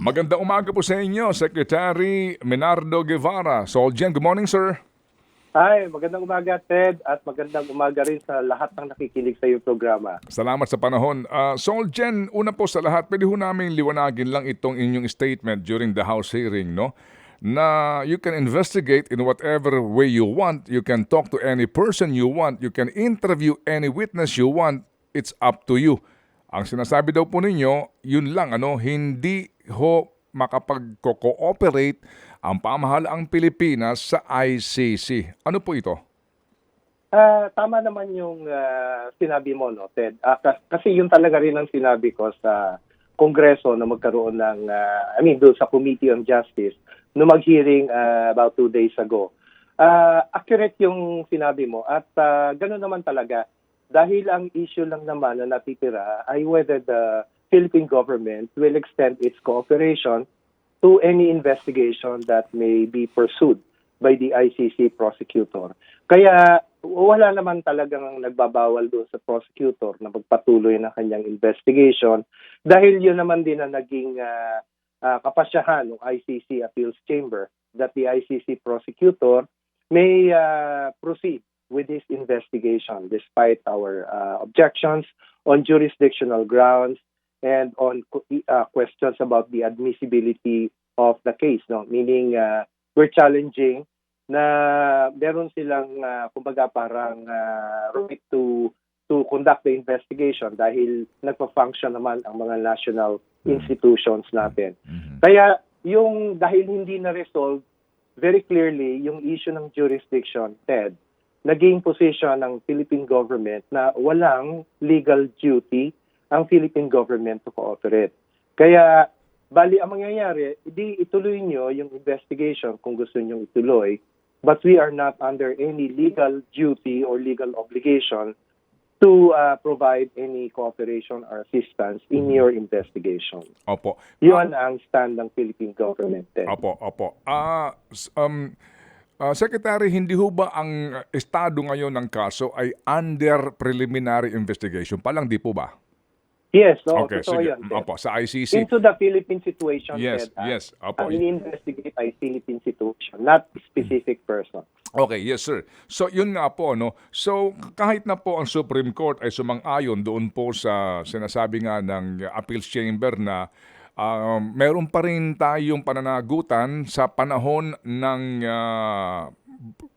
Magandang umaga po sa inyo, Secretary Menardo Guevara. Solgen, good morning, sir. Hi, magandang umaga Ted at magandang umaga rin sa lahat ng nakikinig sa iyong programa. Salamat sa panahon. Solgen, una po sa lahat, pwede ho namin liwanagin lang itong inyong statement during the House hearing, no? Na you can investigate in whatever way you want. You can talk to any person you want. You can interview any witness you want. It's up to you. Ang sinasabi daw po ninyo, yun lang, hindi ho makapag-cooperate ang pamahalaang Pilipinas sa ICC. Ano po ito? Tama naman yung sinabi mo, no, Ted. Kasi yun talaga rin ang sinabi ko sa Kongreso na magkaroon ng, doon sa Committee on Justice no mag-hearing about 2 days ago. Accurate yung sinabi mo at gano'n naman talaga. Dahil ang issue lang naman na natitira ay whether the Philippine government will extend its cooperation to any investigation that may be pursued by the ICC prosecutor. Kaya wala naman talagang nagbabawal doon sa prosecutor na magpatuloy ng kanyang investigation dahil yun naman din ang naging kapasyahan ng ICC Appeals Chamber that the ICC prosecutor may proceed with this investigation despite our objections on jurisdictional grounds and on questions about the admissibility of the case, no? Meaning we're challenging na meron silang kumbaga parang right to conduct the investigation dahil nagpa-function naman ang mga national institutions natin. Kaya yung dahil hindi na resolve very clearly yung issue ng jurisdiction, Ted, naging position ng Philippine government na walang legal duty ang Philippine government to cooperate. Kaya, bali ang mangyayari, ituloy nyo yung investigation kung gusto nyo ituloy, but we are not under any legal duty or legal obligation to provide any cooperation or assistance in your investigation. Opo. Yun ang stand ng Philippine government. Opo. Secretary, hindi ho ba ang estado ngayon ng kaso ay under preliminary investigation pa lang, di po ba? Yes, Okay, totoo sige. yan, Ted. Opo, sa ICC. Into the Philippine situation, Yes, Ted. yes. Opo. Ang i-investigate ay Philippine situation, not specific person. Okay, yes sir. So yun nga po, no. So kahit na po ang Supreme Court ay sumang-ayon doon po sa sinasabi nga ng Appeals Chamber na meron pa rin tayong pananagutan sa panahon ng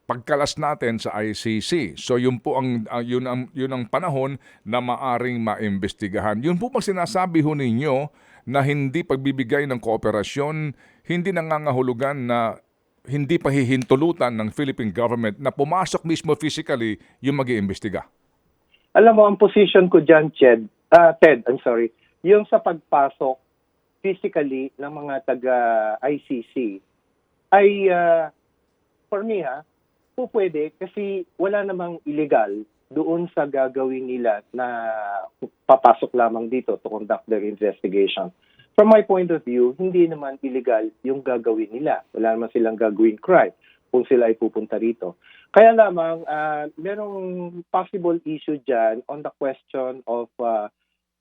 pagkalas natin sa ICC. So yun po yun ang panahon na maaring maimbestigahan. Yun po bang sinasabi ho ninyo na hindi pagbibigay ng kooperasyon, hindi nangangahulugan na hindi pahihintulutan ng Philippine government na pumasok mismo physically yung mag-iimbestiga? Alam mo, ang position ko dyan, Ted, yung sa pagpasok physically ng mga taga-ICC ay, for me, po pwede kasi wala namang illegal doon sa gagawin nila na papasok lamang dito to conduct their investigation. From my point of view, hindi naman illegal yung gagawin nila. Wala naman silang gagawin crime kung sila ay pupunta rito. Kaya lamang, merong possible issue dyan on the question of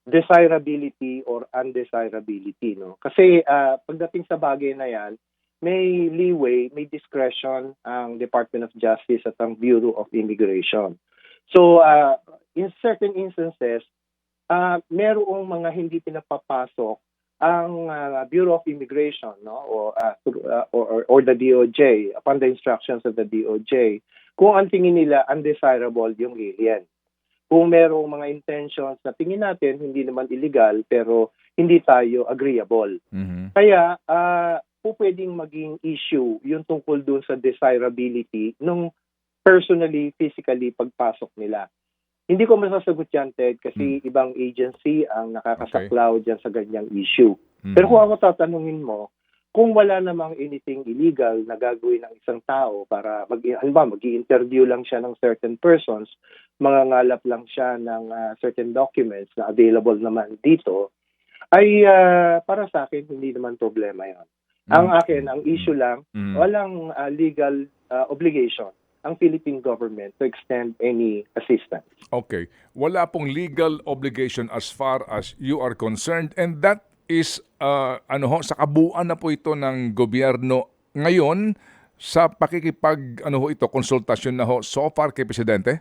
desirability or undesirability. No? Kasi pagdating sa bagay na yan, may leeway, may discretion ang Department of Justice at ang Bureau of Immigration. So, in certain instances, merong mga hindi pinapapasok ang Bureau of Immigration, no, or the DOJ upon the instructions of the DOJ kung ang tingin nila undesirable yung alien. Kung merong mga intentions na tingin natin hindi naman illegal pero hindi tayo agreeable. Kaya pwedeng maging issue yung tungkol doon sa desirability nung personally, physically pagpasok nila. Hindi ko masasagot yan, Ted, kasi ibang agency ang nakakasaklaw dyan sa ganyang issue. Pero kung ako tatanungin mo, kung wala namang anything illegal na gagawin ng isang tao para mag-i-interview lang siya ng certain persons, mangangalap lang siya ng certain documents na available naman dito, ay para sa akin, hindi naman problema yan. Ang akin, ang issue lang, walang legal obligation ang Philippine government to extend any assistance. Okay. Wala pong legal obligation as far as you are concerned, and that is sa kabuuan na po ito ng gobyerno ngayon sa pakikipag konsultasyon na so far kay presidente?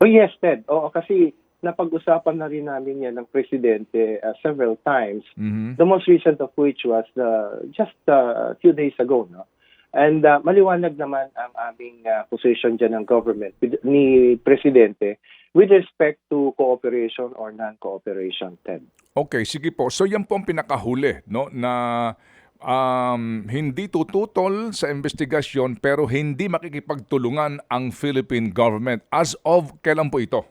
Oh yes, Ted. Oo, kasi napag-usapan na rin namin yan ng presidente several times. Mhm. The most recent of which was just a few days ago, no? And maliwanag naman ang aming position dyan ng government ni presidente with respect to cooperation or non-cooperation, Ted. Okay, sige po. So yan po ang pinakahuli, no, na hindi tututol sa investigasyon pero hindi makikipagtulungan ang Philippine government. As of kailan po ito?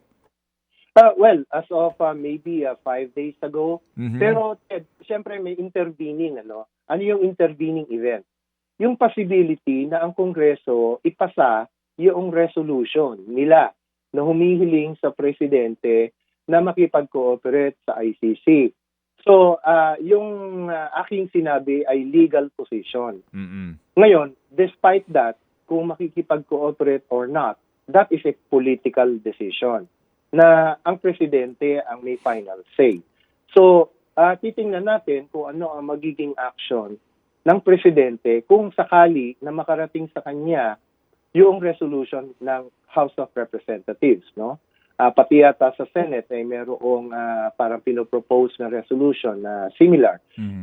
Well, as of maybe 5 days ago. Mhm. Pero Ted, siyempre may intervening, ano? Ano yung intervening event? Yung possibility na ang Kongreso ipasa yung resolution nila na humihiling sa presidente na makipag-cooperate sa ICC. So, yung aking sinabi ay legal position. Mhm. Ngayon, despite that, kung makikipag-cooperate or not, that is a political decision na ang presidente ang may final say. So, titingnan natin kung ano ang magiging action ng presidente kung sakali na makarating sa kanya yung resolution ng House of Representatives, no? Pati yata sa Senate ay merong parang pinopropose na resolution na similar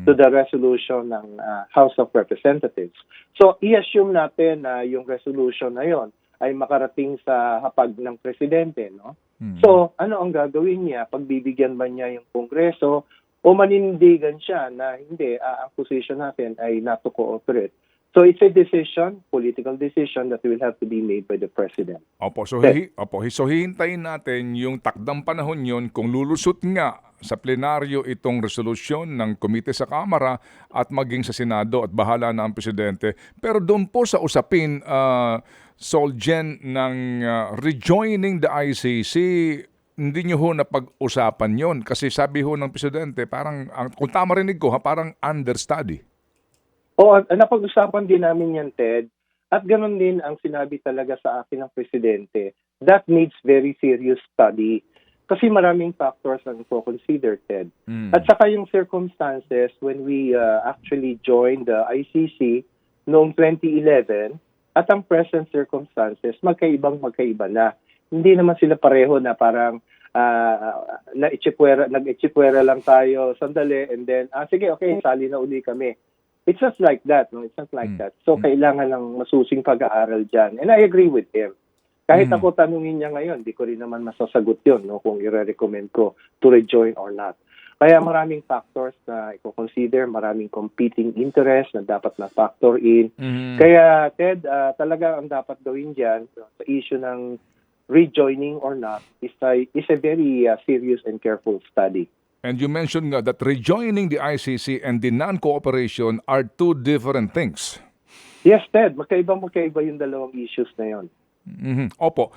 to the resolution ng House of Representatives. So, i-assume natin na yung resolution na yon ay makarating sa hapag ng presidente, no? So, ano ang gagawin niya? Pagbibigyan ba niya yung Kongreso o manindigan siya na hindi, ang position natin ay not to cooperate? So, it's a decision, political decision that will have to be made by the president. Opo, so, Okay. so hihintayin natin yung takdang panahon yon kung lulusot nga sa plenaryo itong resolusyon ng komite sa Kamara at maging sa Senado at bahala na ang presidente. Pero doon po sa usapin, Solgen, ng rejoining the ICC, hindi nyo ho napag-usapan yon kasi sabi ho ng presidente, parang, kung tama rinig ko, parang understudy. Oo, napag-usapan din namin yan, Ted. At ganoon din ang sinabi talaga sa akin ng presidente. That needs very serious study. Kasi maraming factors ang consider, Ted. At saka yung circumstances when we actually joined the ICC noong 2011 at ang present circumstances, magkaiba na. Hindi naman sila pareho na parang nag-itsipwera lang tayo sandali and then, sige, okay, sali na uli kami. It's just like that, no? It's not like that. So, kailangan ng masusing pag-aaral dyan. And I agree with him. Kahit ako tanungin niya ngayon, di ko rin naman masasagot yun, no? Kung i-recommend ko to rejoin or not. Kaya maraming factors na i-consider, maraming competing interest na dapat na factor in. Kaya, Ted, talaga ang dapat gawin dyan sa issue ng rejoining or not is a very serious and careful study. And you mentioned nga that rejoining the ICC and the non-cooperation are two different things. Yes, Ted. Magkaiba yung dalawang issues na yon. Opo.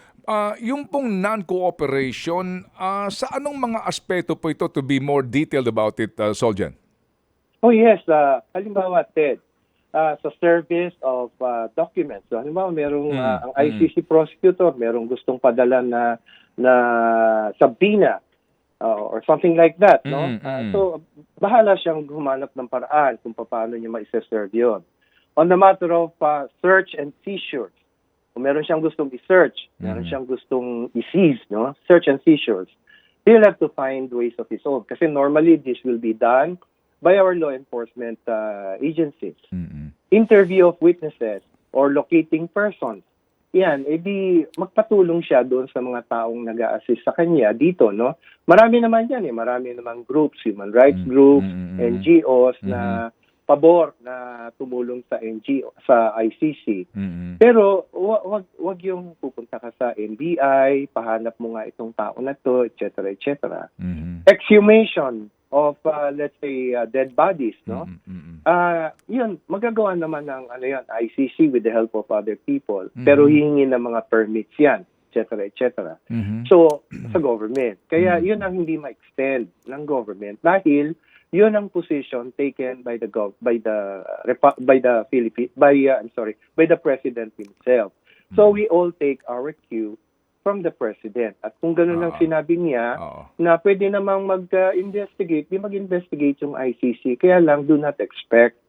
Yung pong non-cooperation, sa anong mga aspeto po ito to be more detailed about it, Solgen? Oh yes, halimbawa, Ted, sa service of documents. So, halimbawa, merong ang ICC prosecutor, merong gustong padala na subpoena or something like that, no? So, bahala siyang humanap ng paraan kung paano niya ma-serve yun. On the matter of search and seizures, kung meron siyang gustong i-search, meron siyang gustong i-seize, no? Search and seizures, he'll have to find ways of his own. Kasi normally, this will be done by our law enforcement agencies. Interview of witnesses or locating persons. Yan, edi magpatulong siya doon sa mga taong nag-a-assist sa kanya dito, no? Marami naman yan Marami namang groups, human rights groups, NGOs na pabor na tumulong sa sa ICC. Pero wag yung pupunta ka sa NBI, pahanap mo nga itong tao na to, etc., etc. Exhumation of let's say dead bodies, no? Yun magagawa naman ng ICC with the help of other people. Pero hihingi ng mga permits yan, etc., etc. So sa government. Kaya yun ang hindi ma-extend ng government dahil yun ang position taken by the president himself. So we all take our cue from the President. At kung ganun ang Ah. sinabi niya, Oo. na pwede namang mag-investigate, di mag-investigate yung ICC. Kaya lang, do not expect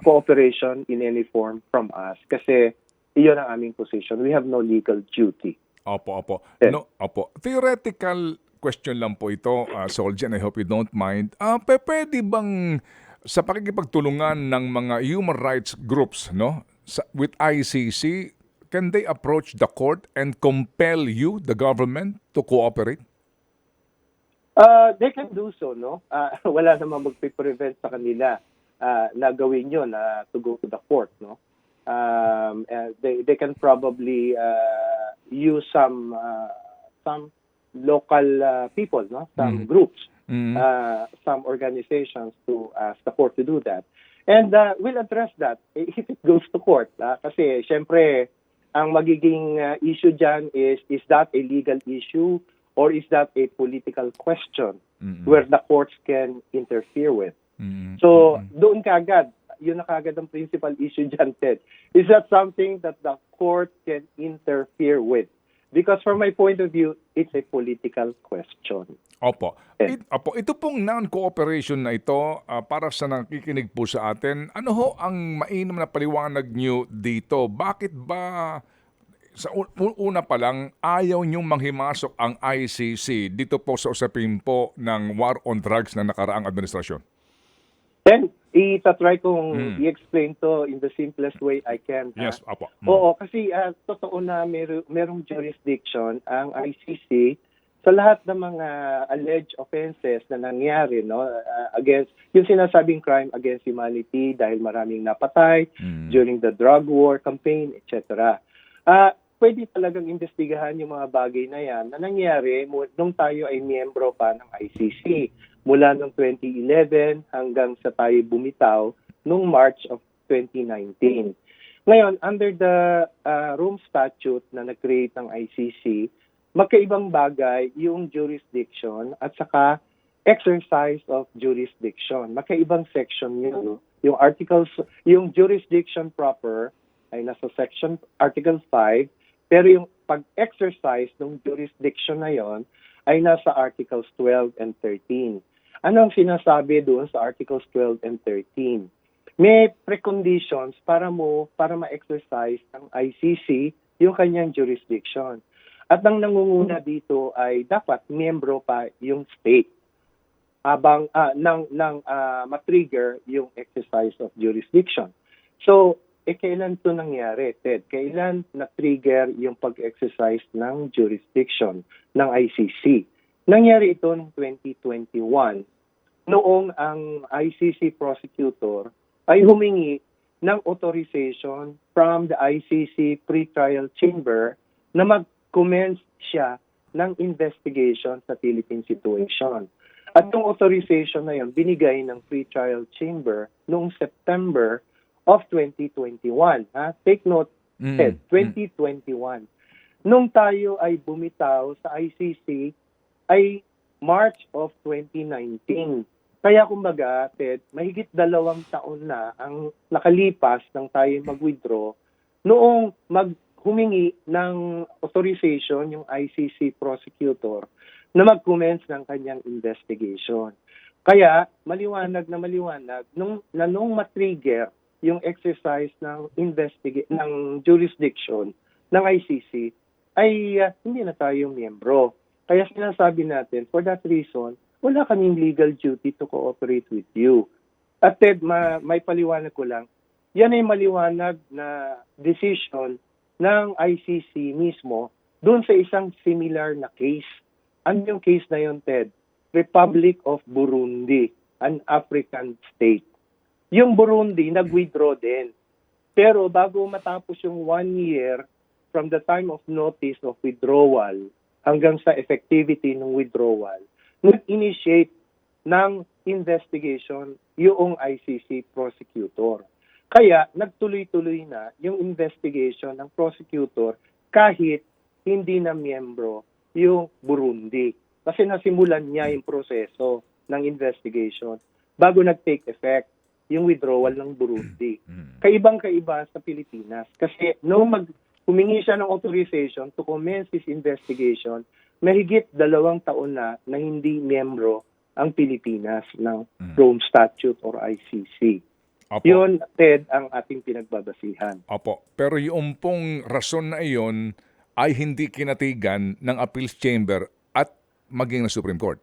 cooperation in any form from us. Kasi iyon ang aming position. We have no legal duty. Opo. Yes. No, opo. Theoretical question lang po ito, Soljan, I hope you don't mind. Pwede bang sa pakikipagtulungan ng mga human rights groups, no, with ICC, can they approach the court and compel you, the government, to cooperate? They can do so, no? Wala namang magpe-prevent sa kanila na gawin yun, to go to the court, no? They can probably use some local people, no? Some groups, some organizations to ask the court to do that. And we'll address that if it goes to court. Kasi, syempre, ang magiging issue dyan is that a legal issue or is that a political question where the courts can interfere with? So, doon kaagad, yun na kaagad ang principal issue dyan, Ted. Is that something that the court can interfere with? Because from my point of view, it's a political question. Opo. Yes. Ito pong non-cooperation na ito, para sa nakikinig po sa atin, ano ho ang mainam na paliwanag nyo dito? Bakit ba sa una pa lang, ayaw niyong manghimasok ang ICC dito po sa usapin po ng war on drugs ng nakaraang administrasyon? Then, itatry kong i-explain to in the simplest way I can. Yes, apo. Oo, kasi totoo na merong jurisdiction ang ICC sa lahat ng mga alleged offenses na nangyari, no, against yung sinasabing crime against humanity dahil maraming napatay during the drug war campaign, etc. Pwede talagang investigahan yung mga bagay na yan na nangyari nung tayo ay miyembro pa ng ICC mula noong 2011 hanggang sa tayo bumitaw noong March of 2019. Ngayon, under the Rome Statute na nag-create ng ICC, magkaibang bagay yung jurisdiction at saka exercise of jurisdiction. Magkaibang section yun. No? Yung jurisdiction proper ay nasa section Article 5, pero yung pag-exercise ng jurisdiction na yon ay nasa Articles 12 and 13. Ano ang sinasabi doon sa Articles 12 and 13? May preconditions para ma-exercise ng ICC yung kanyang jurisdiction. At ang nangunguna dito ay dapat miyembro pa yung state habang ma-trigger yung exercise of jurisdiction. So, kailan ito nangyari, Ted? Kailan na-trigger yung pag-exercise ng jurisdiction ng ICC? Nangyari ito noong 2021, noong ang ICC prosecutor ay humingi ng authorization from the ICC pretrial chamber na mag-commence siya ng investigation sa Philippine situation. At yung authorization na yun, binigay ng pretrial chamber noong September of 2021. Take note, Ted, 2021. Nung tayo ay bumitaw sa ICC ay March of 2019. Kaya kumbaga, Ted, mahigit 2 taon na ang nakalipas nang tayo mag-withdraw noong humingi ng authorization yung ICC prosecutor na mag-commence ng kanyang investigation. Kaya maliwanag nung matrigger yung exercise ng jurisdiction ng ICC ay hindi na tayo miyembro. Kaya sinasabi natin, for that reason, wala kaming legal duty to cooperate with you. At Ted, may paliwanag ko lang, yan ay maliwanag na decision ng ICC mismo doon sa isang similar na case. Ano yung case na yun, Ted? Republic of Burundi, an African state. Yung Burundi, nag-withdraw din. Pero bago matapos yung 1 year from the time of notice of withdrawal hanggang sa effectivity ng withdrawal, nag-initiate ng investigation yung ICC prosecutor. Kaya nagtuloy-tuloy na yung investigation ng prosecutor kahit hindi na miyembro yung Burundi. Kasi nasimulan niya yung proseso ng investigation bago nag-take effect yung withdrawal ng Burundi. Kaibang-kaiba sa Pilipinas. Kasi nung humingi siya ng authorization to commence his investigation mahigit 2 taon na hindi miyembro ang Pilipinas ng Rome Statute or ICC. Opo. Yun, Ted, ang ating pinagbabasihan. Opo. Pero yung pong rason na iyon ay hindi kinatigan ng Appeals Chamber at maging ng Supreme Court.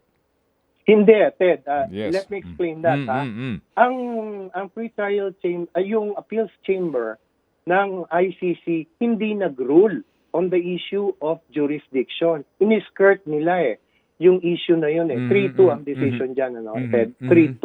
Hindi, Ted. Yes. Let me explain that. Ang pre-trial chamber, yung appeals chamber ng ICC hindi nag-rule on the issue of jurisdiction. Iniskirt nila yung issue na yun 3-2 ang decision dyan, Ted? 3-2.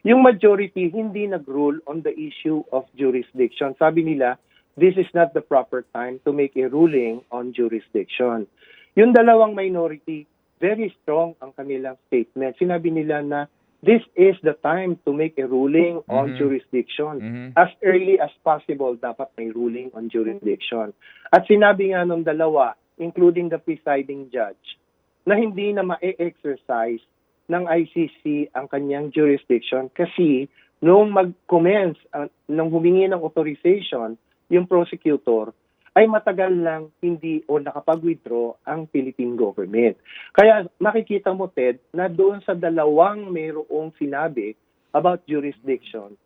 Yung majority hindi nag-rule on the issue of jurisdiction. Sabi nila, this is not the proper time to make a ruling on jurisdiction. Yung dalawang minority, very strong ang kanilang statement. Sinabi nila na this is the time to make a ruling on jurisdiction. As early as possible, dapat may ruling on jurisdiction. At sinabi nga ng dalawa, including the presiding judge, na hindi na ma-exercise ng ICC ang kanyang jurisdiction kasi nung mag-commence, nung humingi ng authorization, yung prosecutor, ay matagal lang hindi o nakapag-withdraw ang Philippine government. Kaya makikita mo, Ted, na doon sa dalawang mayroong sinabi about jurisdiction,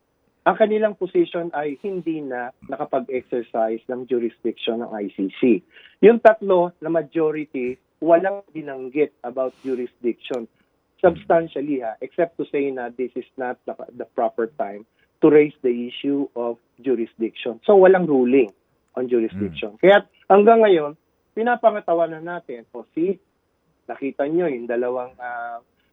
ang kanilang position ay hindi na nakapag-exercise ng jurisdiction ng ICC. Yung tatlo na majority, walang binanggit about jurisdiction substantially, except to say na this is not the proper time to raise the issue of jurisdiction. So walang ruling on jurisdiction. Kaya hanggang ngayon, pinapangatawanan natin, nakita nyo yung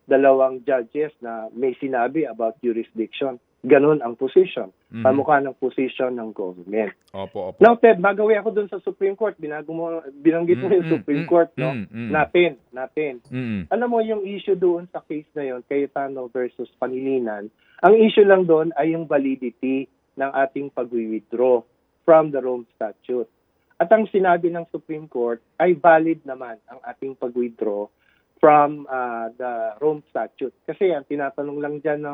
dalawang judges na may sinabi about jurisdiction. Ganon ang position. Pamukha ng position ng government. Opo. Now, Ted, magawi ako dun sa Supreme Court. Binanggit mo yung Supreme Court, no? Natin. Alam mo yung issue doon sa case na yon, Cayetano versus Pangilinan, ang issue lang doon ay yung validity ng ating pag-withdraw from the Rome Statute. At ang sinabi ng Supreme Court ay valid naman ang ating pag-withdraw from the Rome Statute. Kasi ang tinatanong lang dyan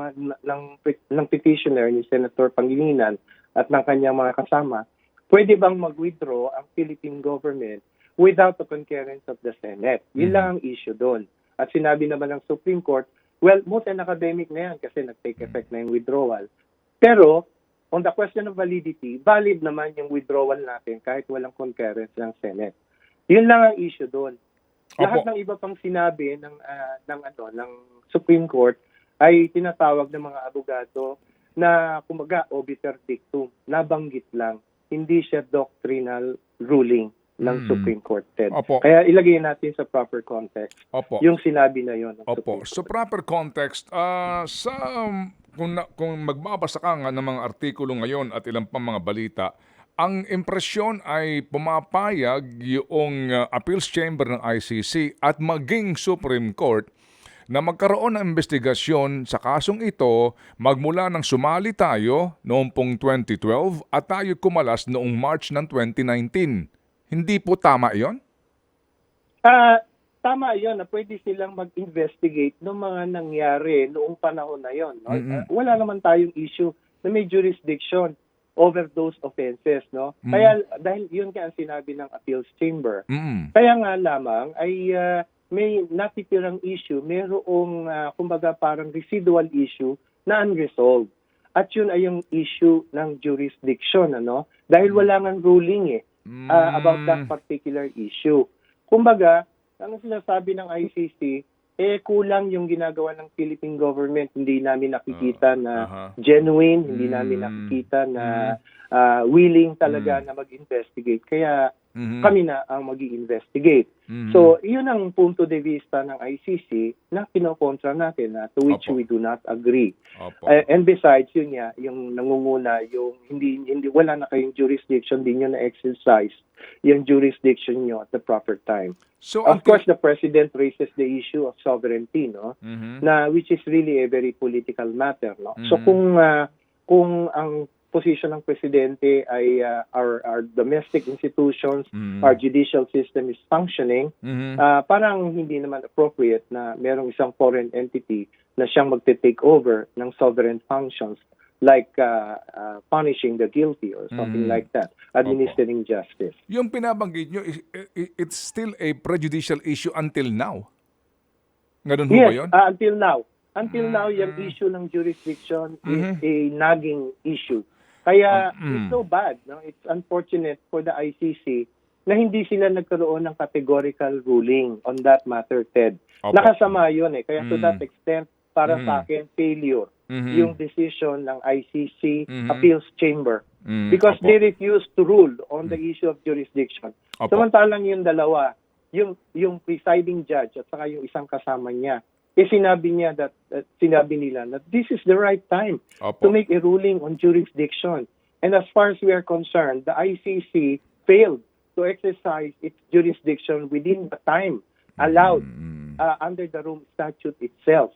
ng petitioner ni Senator Pangilinan at ng kanyang mga kasama, pwede bang mag-withdraw ang Philippine government without the concurrence of the Senate? Yun lang ang issue doon. At sinabi naman ng Supreme Court, well, moot and academic na yan kasi nag-take effect na yung withdrawal. Pero, on the question of validity, valid naman yung withdrawal natin kahit walang concurrence ng Senate. Yun lang ang issue doon. Lahat ng iba pang sinabi ng Supreme Court ay tinatawag ng mga abogado na kumaga obiter dictum, nabanggit lang, hindi siya doctrinal ruling ng Supreme Court. Kaya ilagay natin sa proper context yung sinabi na yon. So proper context, kung magbabasa ka nga ng mga artikulo ngayon at ilang pang mga balita, ang impresyon ay pumapayag yung Appeals Chamber ng ICC at maging Supreme Court na magkaroon ng investigasyon sa kasong ito magmula nang sumali tayo noong pong 2012 at tayo kumalas noong March ng 2019. Hindi po tama yon? Tama yon na pwede silang mag-investigate ng mga nangyari noong panahon na yon. No? Wala naman tayong issue na may jurisdiction over those offenses, no? Kaya dahil yun nga ang sinabi ng Appeals Chamber. Kaya nga lamang ay may natitirang issue, mayroong kumbaga parang residual issue na unresolved. At yun ay yung issue ng jurisdiction, ano? Dahil wala nang ruling about that particular issue. Kumbaga, ang sinasabi ng ICC, kulang yung ginagawa ng Philippine government. Hindi namin nakikita na genuine, hindi namin nakikita na willing talaga na mag-investigate. Kaya kami na ang mag-i-investigate. So, yun ang punto de vista ng ICC na kinokontra natin, to which we do not agree. And besides, yun nga, yung nangunguna, yung hindi wala na kayong jurisdiction, hindi nyo na-exercise yung jurisdiction nyo at the proper time. So, of course, the President raises the issue of sovereignty, no? Na which is really a very political matter, no? So kung ang position ng presidente ay our domestic institutions, our judicial system is functioning, parang hindi naman appropriate na merong isang foreign entity na siyang magte-take over ng sovereign functions like punishing the guilty or something like that, administering justice. Yung pinabanggit nyo, it's still a prejudicial issue until now. Ganun ho ba Yes, yun? until now. Until now, yung issue ng jurisdiction is a nagging issue. Kaya it's so bad. No? It's unfortunate for the ICC na hindi sila nagkaroon ng categorical ruling on that matter, Ted. Opo. Nakasama yun eh. Kaya to that extent, para sa akin, failure yung decision ng ICC Appeals Chamber. Because Opo. they refused to rule on the issue of jurisdiction. Opo. Samantalang yung dalawa, yung presiding judge at saka yung isang kasama niya, sinabi nila that this is the right time Opo. to make a ruling on jurisdiction. And as far as we are concerned, the ICC failed to exercise its jurisdiction within the time allowed under the Rome Statute itself.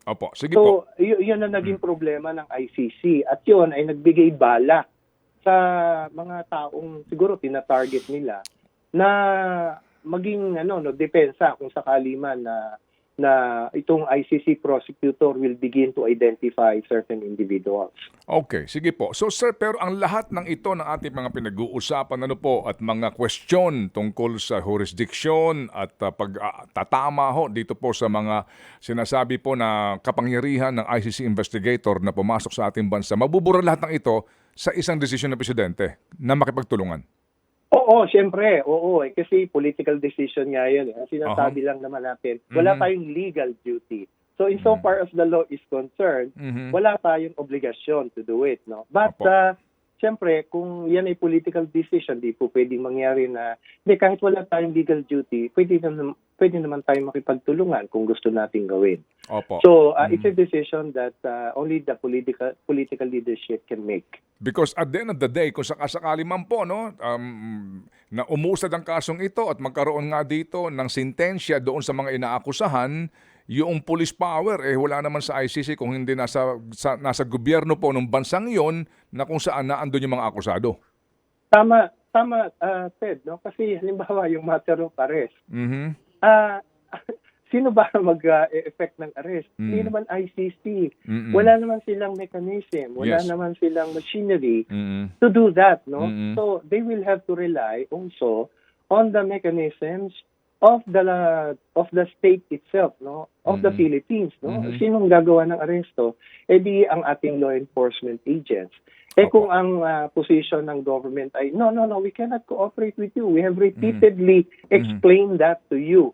Opo, sige po. So, yun ang naging problema ng ICC. At yun ay nagbigay bala sa mga taong siguro tina-target nila na maging depensa kung sakali man na itong ICC prosecutor will begin to identify certain individuals. Okay, sige po. So sir, pero ang lahat ng ito ng ating mga pinag-uusapan at mga question tungkol sa jurisdiction at pagtatama dito po sa mga sinasabi po na kapangyarihan ng ICC investigator na pumasok sa ating bansa, mabubura lahat ng ito sa isang desisyon ng presidente na makipagtulungan. Oo, siyempre. Oo, kasi political decision nga yun. Ang sinasabi lang naman natin, wala tayong legal duty. So insofar as the law is concerned, wala tayong obligasyon to do it. No? But siyempre, kung yan ay political decision, di po pwedeng mangyari na, kahit wala tayong legal duty, pwede naman tayong makipagtulungan kung gusto nating gawin. Opo. So it's a decision that only the political leadership can make. Because at the end of the day, kung sakasakali man po na umusad ang kasong ito at magkaroon nga dito ng sentensya doon sa mga inaakusahan, yung police power wala naman sa ICC kung hindi nasa gobyerno po ng bansang iyon na kung saan naandun yung mga akusado. Tama, Ted, no? Kasi halimbawa yung matter of arrest. Sino ba mag-effect ng arrest? Hindi naman ICC. Wala naman silang mechanism. Wala naman silang machinery to do that, no? So they will have to rely also on the mechanisms of the state itself, no? Of the Philippines, no? Sinong gagawa ng aresto? Di ang ating law enforcement agents. Kung ang position ng government ay, no, we cannot cooperate with you. We have repeatedly explained that to you.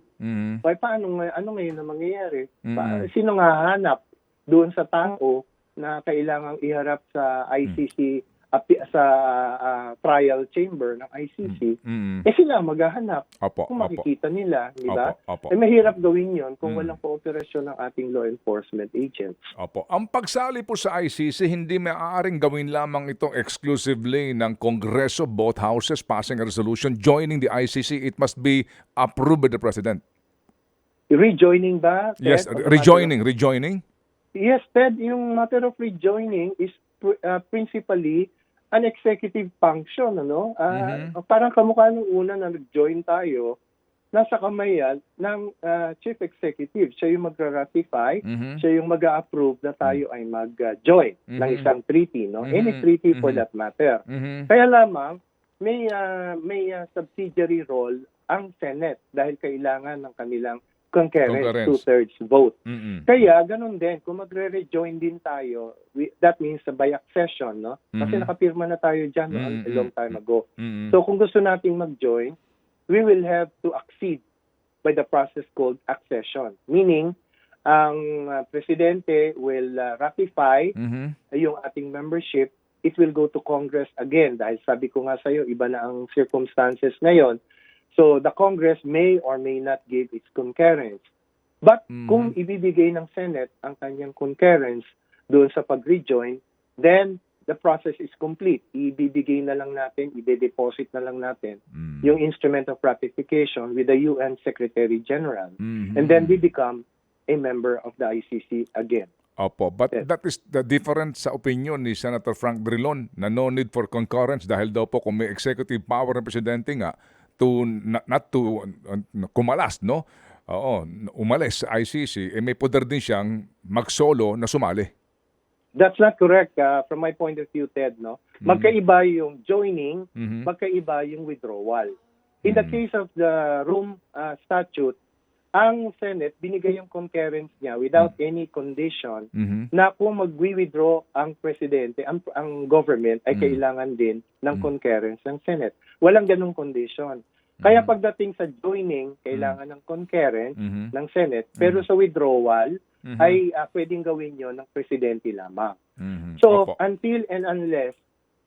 Paano ngayon na mangyayari? Sino nga hahanap doon sa tao na kailangang iharap sa ICC, sa trial chamber ng ICC? Sila maghahanap kung makikita nila, di ba? Mahirap gawin yon kung walang kooperasyon ng ating law enforcement agents. Opo. Ang pagsali po sa ICC, hindi maaaring gawin lamang itong exclusively ng Kongreso, both houses passing a resolution joining the ICC. It must be approved by the President. Rejoining ba? Ted? Yes, rejoining. Yes, Ted, yung matter of rejoining is principally an executive function, ano? Parang kamukha nung una na nag-join tayo, nasa kamay yan ng chief executive. Siya yung magra-ratify, siya yung mag-a-approve na tayo ay mag-join ng isang treaty, no? Any treaty for that matter. Kaya lamang, may subsidiary role ang Senate dahil kailangan ng kanilang concurrent two-thirds vote. Kaya ganun din, kung magre-rejoin din tayo, that means by accession, no? Kasi nakapirma na tayo dyan a long time ago. So kung gusto nating mag-join, we will have to accede by the process called accession. Meaning, ang presidente will ratify yung ating membership. It will go to Congress again dahil sabi ko nga sa'yo, iba na ang circumstances ngayon. So the Congress may or may not give its concurrence. But kung ibibigay ng Senate ang kanyang concurrence doon sa pag-rejoin, then the process is complete. Ibibigay na lang natin, ide-deposit na lang natin yung instrument of ratification with the UN Secretary General. And then we become a member of the ICC again. Opo, but that is the difference sa opinion ni Senator Frank Drilon na no need for concurrence dahil daw po kung may executive power ng presidente nga not to kumalas, no? Oo, umalis sa ICC, may poder din siyang mag-solo na sumali. That's not correct from my point of view, Ted. No, magkaiba yung joining, Mhm. magkaiba yung withdrawal. In the case of the Rome Statute, ang Senate binigay yung concurrence niya without any condition Mhm. na kung magwi-withdraw ang presidente, ang government ay kailangan din ng concurrence ng Senate. Walang ganung condition. Kaya pagdating sa joining, kailangan ng concurrence ng Senate, pero sa withdrawal ay pwedeng gawin yon ng presidente lamang. Mhm. So, Opo. until and unless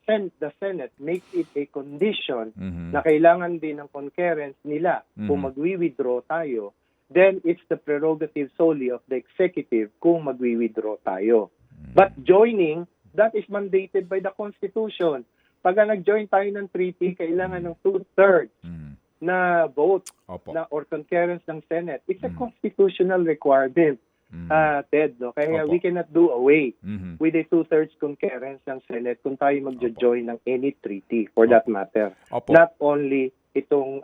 the Senate makes it a condition Mhm. na kailangan din ng concurrence nila kung magwi-withdraw tayo, then it's the prerogative solely of the executive kung magwi-withdraw tayo. But joining, that is mandated by the Constitution. Pag nag-join tayo ng treaty, kailangan ng 2/3 Mhm. na vote Opo. na or concurrence ng Senate. It's a constitutional requirement, Ted. No? Kaya Opo. we cannot do away Mhm. with a 2/3 concurrence ng Senate kung tayo magjo-join ng any treaty for that matter. Opo. Not only itong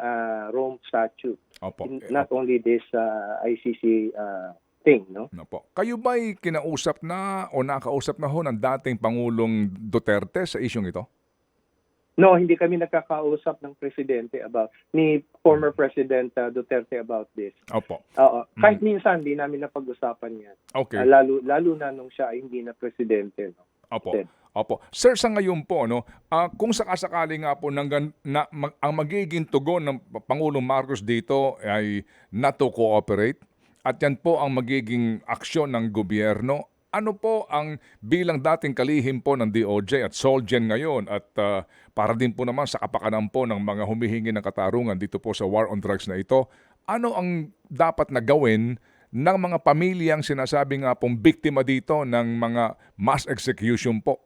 Rome Statute, Opo. not only this ICC thing, no? Opo. Kayo ba'y kinausap na o nakausap na ho ng dating Pangulong Duterte sa isyong ito? No, hindi kami nagkakausap ng presidente ni former President Duterte about this. Opo. Oo. Kahit minsan, hindi namin napag-usapan yan. Okay. Lalo na nung siya ay hindi na presidente. No? Opo. Ted. Opo. Sir, sa ngayon po, no, kung sakasakali nga po ang magiging tugon ng Pangulong Marcos dito ay not to cooperate at yan po ang magiging aksyon ng gobyerno, ano po ang bilang dating kalihim po ng DOJ at SOLGEN ngayon at para din po naman sa kapakanan po ng mga humihingi ng katarungan dito po sa war on drugs na ito, ano ang dapat na gawin ng mga pamilyang sinasabi nga pong biktima dito ng mga mass execution po?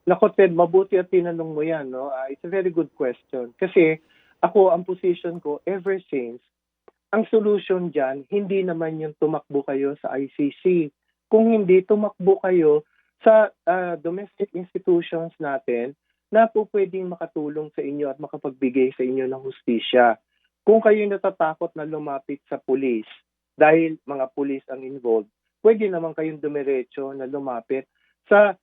Nako, Ted, mabuti at tinanong mo yan. No? It's a very good question. Kasi ako, ang position ko, ever since, ang solution dyan, hindi naman yung tumakbo kayo sa ICC. Kung hindi, tumakbo kayo sa domestic institutions natin na po pwedeng makatulong sa inyo at makapagbigay sa inyo ng hustisya. Kung kayo natatakot na lumapit sa pulis, dahil mga pulis ang involved, pwede naman kayong dumiretso na lumapit sa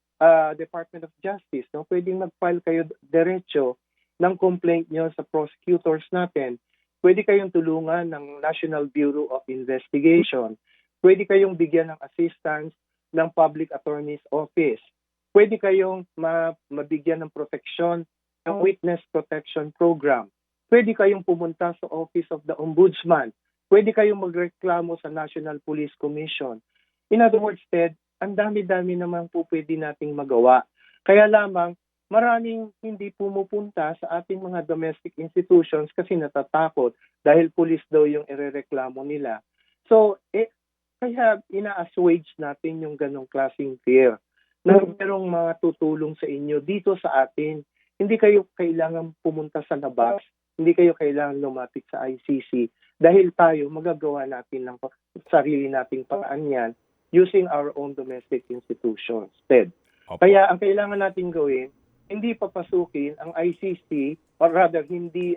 Department of Justice. No? Pwedeng mag-file kayo diretso ng complaint nyo sa prosecutors natin. Pwede kayong tulungan ng National Bureau of Investigation. Pwede kayong bigyan ng assistance ng Public Attorney's Office. Pwede kayong mabigyan ng protection ng Witness Protection Program. Pwede kayong pumunta sa Office of the Ombudsman. Pwede kayong magreklamo sa National Police Commission. In other words, Ted, ang dami-dami naman po pwede nating magawa. Kaya lamang, maraming hindi pumupunta sa ating mga domestic institutions kasi natatakot dahil police daw yung irereklamo nila. So, kaya ina-assuage natin yung ganong klaseng fear na merong mga tutulong sa inyo dito sa atin. Hindi kayo kailangan pumunta sa labas, hindi kayo kailangan lumapit sa ICC dahil tayo magagawa natin ng sarili nating paraan yan using our own domestic institutions. Ted. Opo. Kaya ang kailangan natin gawin, hindi papasukin ang ICC or rather hindi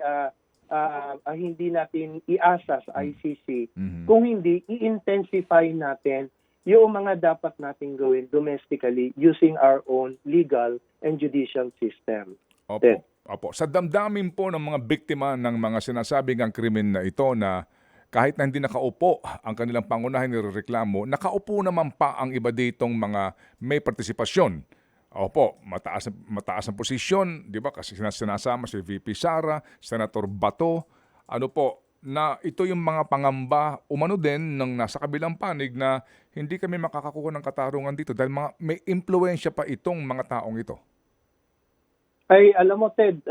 natin iasa sa ICC, kung hindi i-intensify natin yung mga dapat nating gawin domestically using our own legal and judicial system. Opo. Opo. Sa damdamin po ng mga biktima ng mga sinasabing ang krimen na ito na kahit na hindi nakaupo ang kanilang pangunahing nirereklamo, nakaupo naman pa ang iba ditong mga may partisipasyon. Opo, mataas ang posisyon, di ba? Kasi sinasama si VP Sara, Senator Bato, ano po, na ito yung mga pangamba umano din ng nasa kabilang panig na hindi kami makakakuha ng katarungan dito dahil may impluensya pa itong mga taong ito. Ay, alam mo, Ted,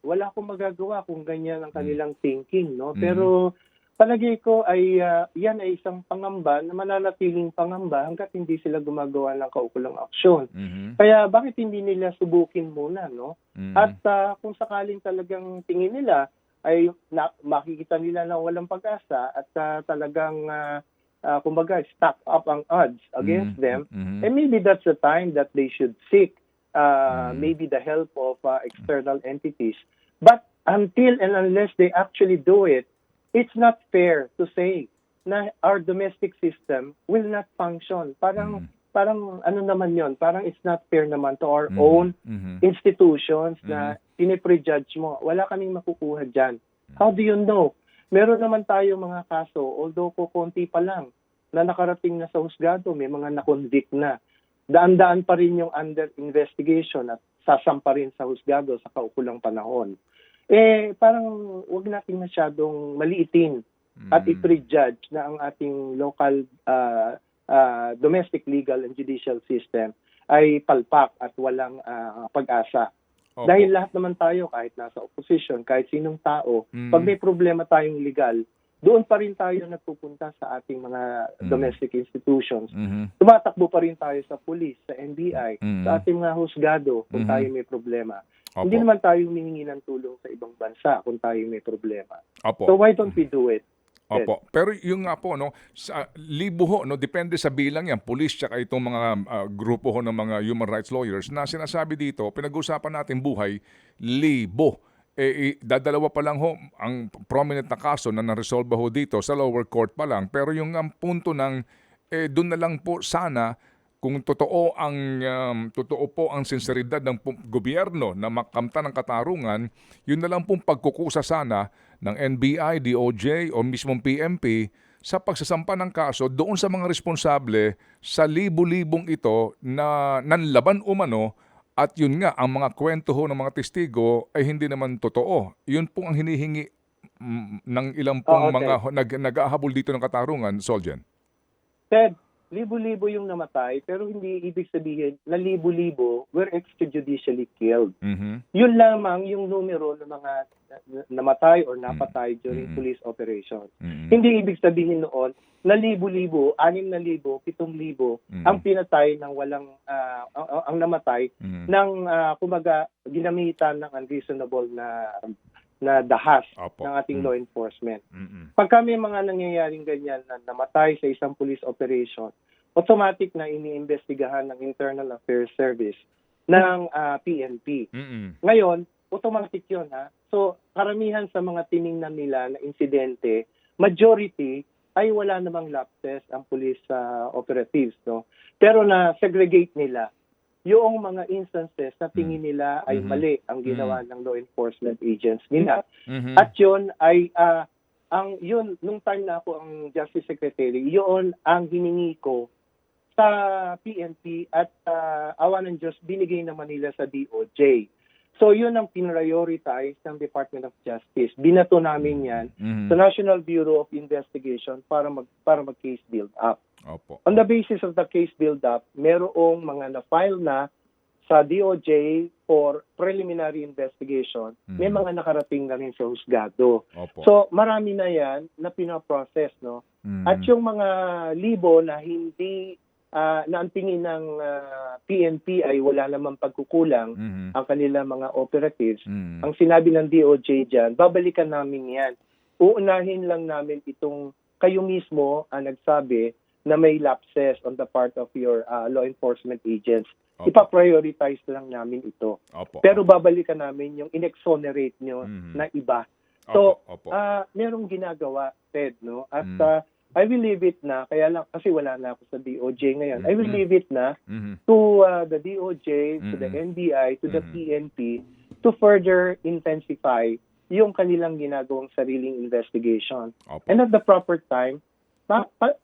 wala akong magagawa kung ganyan ang kanilang thinking, no? Pero palagay ko ay yan ay isang pangamba na mananatiling pangamba hanggat hindi sila gumagawa ng kaukulang aksyon. Kaya bakit hindi nila subukin muna, no? At kung sakaling talagang tingin nila ay makikita nila na walang pag-asa at talagang kumbaga stack up ang odds against them, and maybe that's the time that they should seek maybe the help of external entities. But until and unless they actually do it, it's not fair to say na our domestic system will not function. Parang parang ano naman yon, parang it's not fair naman to our Mhm. own Mhm. institutions na piniprejudge mo. Wala kaming makukuha dyan. How do you know? Meron naman tayo mga kaso, although kukunti pa lang, na nakarating na sa husgado, may mga nakonvict na. Daan-daan pa rin yung under investigation at sasampa rin sa husgado sa kaukulang panahon. Parang wag natin masyadong maliitin at i-prejudge na ang ating local domestic legal and judicial system ay palpak at walang pag-asa. Opo. Dahil lahat naman tayo, kahit nasa opposition, kahit sinong tao, pag may problema tayong legal, doon pa rin tayo nagpupunta sa ating mga domestic institutions. Tumatakbo pa rin tayo sa police, sa NBI, sa ating mga husgado kung tayo may problema. Opo. Hindi naman tayo humihingi ng tulong sa ibang bansa kung tayo may problema. Opo. So why don't we do it? Opo. Pero yung nga po, no, sa libo ho, no, depende sa bilang yan, police tsaka itong mga grupo ho ng mga human rights lawyers na sinasabi dito, pinag-usapan natin buhay, libo. Dadalawa pa lang ho ang prominent na kaso na na-resolve ho dito sa lower court pa lang. Pero yung punto ng, doon na lang po sana kung totoo po ang sinseridad ng gobyerno na makamta ng katarungan, yun na lang pong pagkukusa sana ng NBI, DOJ o mismong PNP sa pagsasampa ng kaso doon sa mga responsable sa libu-libong ito na nanlaban umano at yun nga, ang mga kwento ho ng mga testigo ay hindi naman totoo. Yun po ang hinihingi ng ilang pong mga nag-ahabol dito ng katarungan, Soljen. Ted, libo-libo yung namatay, pero hindi ibig sabihin na libo-libo were extrajudicially killed. Yun lamang yung numero ng mga namatay or napatay during police operations. Hindi ibig sabihin noon na libo-libo, 6,000, 7,000 ang pinatay ng walang, ang namatay ng, kumaga, ginamitan ng unreasonable na dahas ng ating law enforcement. Pagka may mga nangyayaring ganyan na namatay sa isang police operation, automatic na iniimbestigahan ng Internal Affairs Service ng PNP. Ngayon, automatic yun. So, karamihan sa mga tiningnan nila na insidente, majority ay wala namang lapses ang police operatives. No? Pero na-segregate nila yung mga instances na tingin nila ay mali ang ginawa ng law enforcement agents nila. At yun ay, yun, nung time na ako ang Justice Secretary, yun ang hiningi ko sa PNP at awa ng Diyos, binigay naman nila sa DOJ. So yun ang pinrioritize ng Department of Justice. Binato namin yan sa National Bureau of Investigation para mag-case build up. Opo. On the basis of the case build-up, merong mga na-file na sa DOJ for preliminary investigation. May mga nakarating na rin sa husgado. Opo. So, marami na yan na pinaprocess, no? At yung mga libo na hindi na ang tingin ng PNP ay wala namang pagkukulang ang kanilang mga operatives, ang sinabi ng DOJ dyan, babalikan namin yan. Uunahin lang namin itong kayo mismo ang nagsabi na may lapses on the part of your law enforcement agents. Opo. Ipa-prioritize lang namin ito. Opo. Pero babalikan namin yung inexonerate nyo na iba. So, Opo. merong ginagawa, Ted, no? At I will leave it na, kaya lang, kasi wala na ako sa DOJ ngayon, I will leave it na to the DOJ, to the NBI, to the PNP, to further intensify yung kanilang ginagawang sariling investigation. Opo. And at the proper time,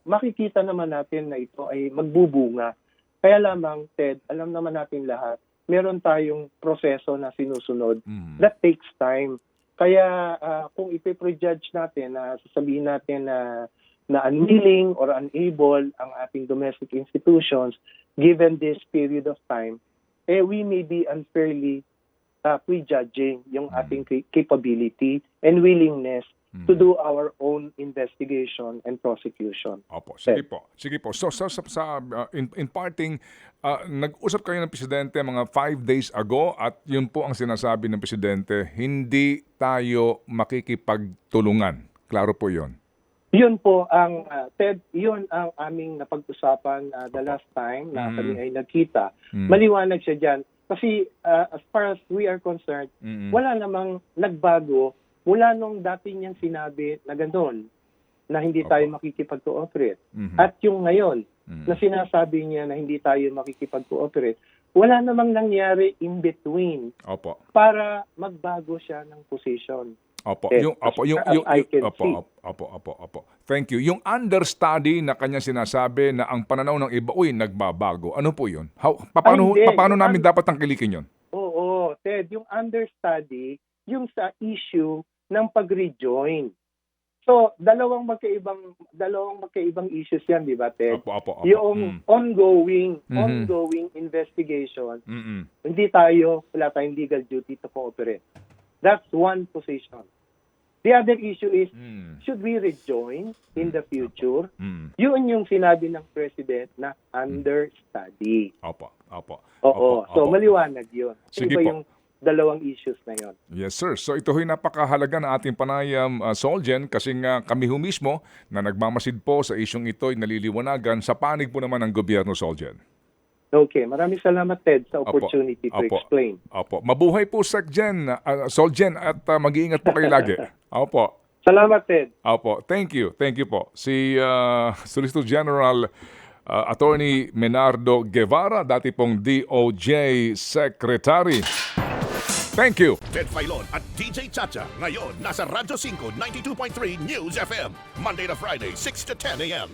makikita naman natin na ito ay magbubunga. Kaya lamang, Ted, alam naman natin lahat, meron tayong proseso na sinusunod that takes time. Kaya kung ipiprejudge natin, sasabihin natin na unwilling or unable ang ating domestic institutions given this period of time, we may be unfairly prejudging yung ating capability and willingness to do our own investigation and prosecution. Opo, sige po. Sige po. So in parting, nag-usap kayo ng presidente mga 5 days ago at yun po ang sinasabi ng presidente, hindi tayo makikipagtulungan. Klaro po yun. Yun po ang Ted, yun ang aming napag-usapan the last time na kami ay nagkita. Maliwanag siya diyan kasi as far as we are concerned, wala namang nagbago mula nung dati niyang sinabi na gano'n na hindi tayo makikipag-cooperate. At yung ngayon na sinasabi niya na hindi tayo makikipag-cooperate, wala namang nangyari in between Opo. para magbago siya ng position. Opo, Ted, yung I can see. opo. Thank you. Yung understudy na kanya sinasabi na ang pananaw ng iba, nagbabago. Ano po 'yun? Paano Ay, hindi. paano Yung namin dapat tangkilikin 'yon? Oo, Ted, yung understudy, yung sa issue ng pag-rejoin. So, dalawang magkaibang issues 'yan, di ba, Ted? Opo. Yung ongoing Mhm. investigation, Mm. wala tayong legal duty to cooperate. That's one position. The other issue is, should we rejoin in the future? Mm. Yun yung sinabi ng President na understudy. Opo. Oo. So, maliwanag yun. Sige Iba po. yung dalawang issues na yun. Yes, sir. So ito ho'y napakahalaga na ating panayam, Solgen, kasi nga kami ho mismo na nagmamasid po sa isyong ito ay naliliwanagan sa panig po naman ng gobyerno, Solgen. Okay. Maraming salamat, Ted, sa opportunity to explain. Opo. Mabuhay po, Solgen, at mag-iingat po kayo lagi. Opo. Salamat, Ted. Opo. Thank you po. Si Solicitor General Attorney Menardo Guevara, dati pong DOJ Secretary. Thank you. Ted Filon at DJ Chacha. Ngayon, nasa Radyo 5, 92.3 News FM. Monday to Friday, 6 to 10 a.m.